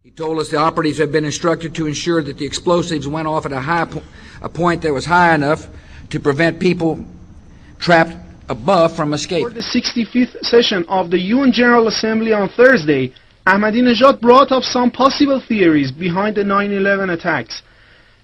He told us the operatives had been instructed to ensure that the explosives went off at a point that was high enough to prevent people trapped above from escape. For the 65th session of the UN General Assembly on Thursday, Ahmadinejad brought up some possible theories behind the 9/11 attacks.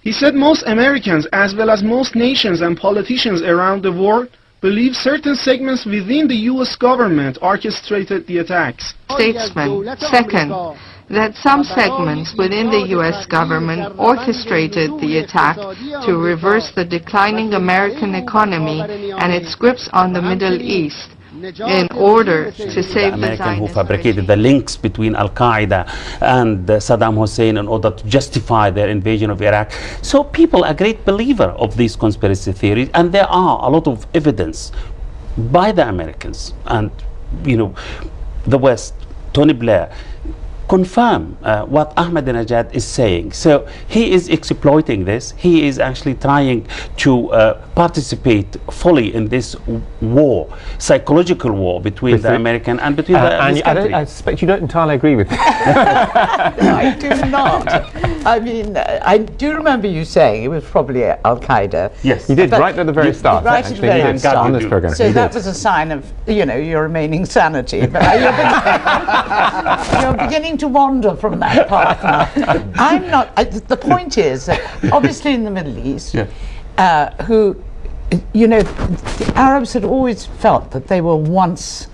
He said most Americans, as well as most nations and politicians around the world, believe certain segments within the U.S. government orchestrated the attacks. Statesman. Second, that some segments within the U.S. government orchestrated the attack to reverse the declining American economy and its grips on the Middle East in order to save the American who fabricated the links between Al-Qaeda and Saddam Hussein in order to justify their invasion of Iraq. So people are great believer of these conspiracy theories, and there are a lot of evidence by the Americans and, you know, the West, Tony Blair, confirm what Ahmadinejad is saying. So he is exploiting this. He is actually trying to participate fully in this war, psychological war between the American and between the country. I suspect you don't entirely agree with that. I do not. I mean, I do remember you saying it was probably Al-Qaeda. Yes, you did, right at the very start. Right at the very start. On this program. So that was a sign of, you know, your remaining sanity. But you're beginning to wander from that path now. I'm not. The point is that obviously in the Middle East, who, you know, the Arabs had always felt that they were once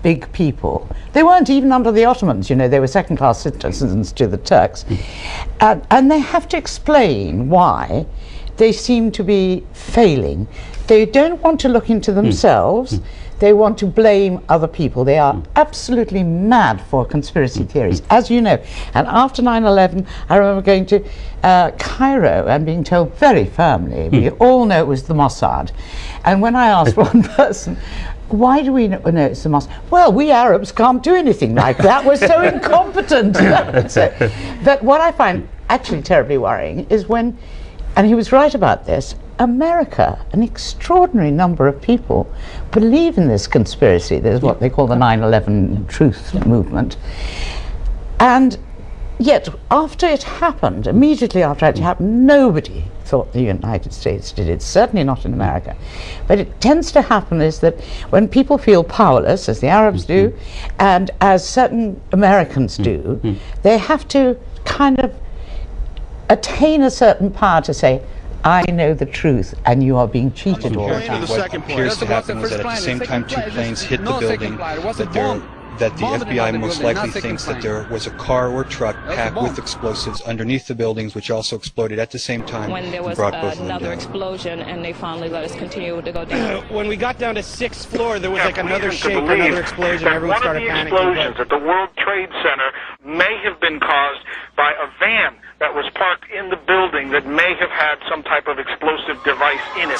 big people. They weren't even under the Ottomans, you know, they were second-class citizens to the Turks. And they have to explain why they seem to be failing. They don't want to look into themselves. They want to blame other people. They are absolutely mad for conspiracy theories, as you know. And after 9/11, I remember going to Cairo and being told very firmly, we all know it was the Mossad. And when I asked one person, why do we know it's the Mossad? Well, we Arabs can't do anything like that. We're so incompetent. But what I find actually terribly worrying is when, and he was right about this, America, an extraordinary number of people believe in this conspiracy. There's what they call the 9/11 truth movement. And yet, after it happened, immediately after it happened, nobody thought the United States did it, certainly not in America. But it tends to happen is that when people feel powerless, as the Arabs do, and as certain Americans do, they have to kind of attain a certain power to say, I know the truth, and you are being cheated all the time. What appears to happen was that at the same time two planes hit the building, that the FBI most likely thinks that there was a car or truck packed with explosives underneath the buildings, which also exploded at the same time and brought both of them down. Another explosion, and they finally let us continue to go down. When we got down to 6th floor, there was like another shake, another explosion, everyone started panicking. One of the explosions at the World Trade Center may have been caused by a van that was parked in the building that may have had some type of explosive device in it.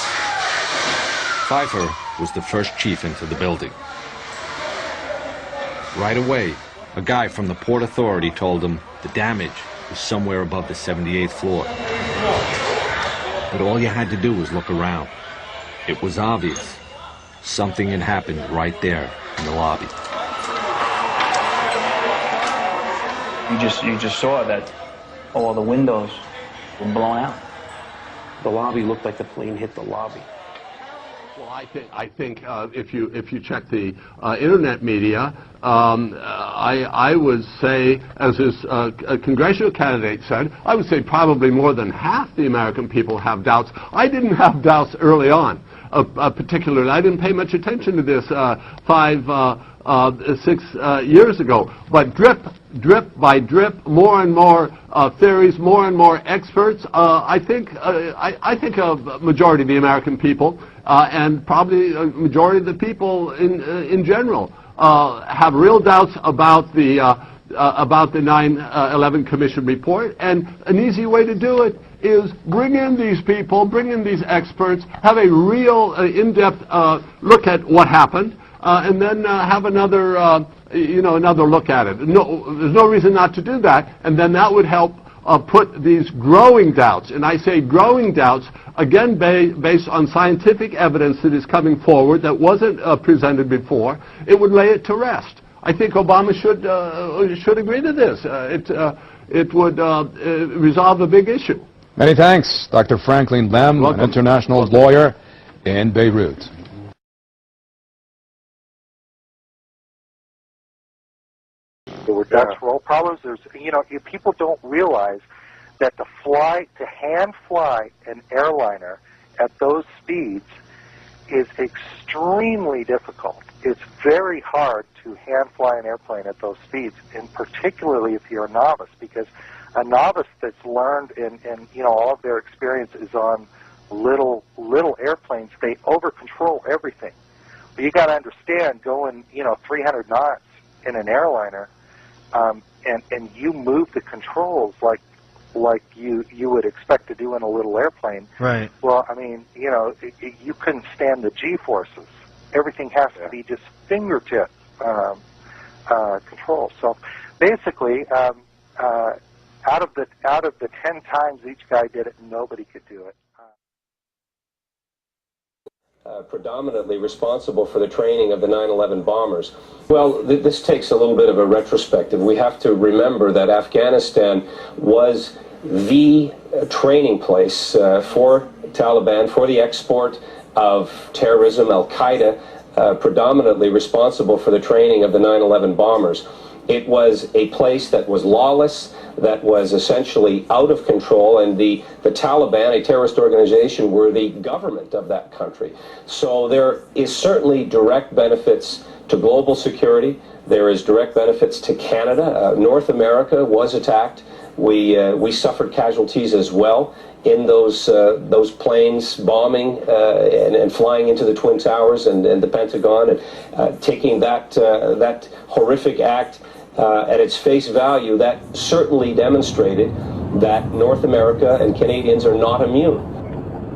Pfeiffer was the first chief into the building. Right away, a guy from the Port Authority told him the damage was somewhere above the 78th floor. But all you had to do was look around. It was obvious. Something had happened right there in the lobby. You just saw that all the windows were blown out. The lobby looked like the plane hit the lobby. Well, I think if you check the internet media, I would say, as his congressional candidate said, I would say probably more than half the American people have doubts. I didn't have doubts early on, particularly. I didn't pay much attention to this 6 years ago. But drip by drip, more and more theories, more and more experts. I think a majority of the American people, and probably a majority of the people in general, have real doubts about the 9/11 Commission report. And an easy way to do it is bring in these people, bring in these experts, have a real in-depth look at what happened. And then have another, another look at it. No, there's no reason not to do that, and then that would help put these growing doubts, and I say growing doubts, again based on scientific evidence that is coming forward that wasn't presented before, it would lay it to rest. I think Obama should agree to this. It would resolve a big issue. Many thanks, Dr. Franklin Lem, Welcome. an international lawyer in Beirut. There were Dutch roll problems. People don't realize that to hand fly an airliner at those speeds is extremely difficult. It's very hard to hand fly an airplane at those speeds, and particularly if you're a novice, because a novice that's learned and all of their experience is on little airplanes, they over control everything. But you got to understand, going 300 knots in an airliner, and you move the controls like you would expect to do in a little airplane. Right. Well, I mean, you couldn't stand the G-forces. Everything has to be just fingertip control. So basically, out of the 10 times each guy did it, nobody could do it. Predominantly responsible for the training of the 9/11 bombers. Well, this takes a little bit of a retrospective. We have to remember that Afghanistan was the training place for Taliban, for the export of terrorism, Al-Qaeda, predominantly responsible for the training of the 9/11 bombers. It was a place that was lawless, that was essentially out of control, and the Taliban, a terrorist organization, were the government of that country. So there is certainly direct benefits to global security. There is direct benefits to Canada. North America was attacked. We suffered casualties as well in those planes bombing and flying into the Twin Towers and the Pentagon, and taking that horrific act at its face value. That certainly demonstrated that North America and Canadians are not immune.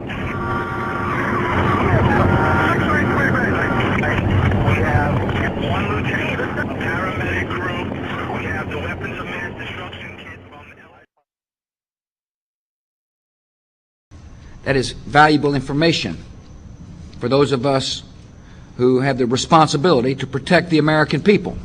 We have one lieutenant, a paramedic crew. We have the weapons of mass destruction kit from That is valuable information for those of us who have the responsibility to protect the American people.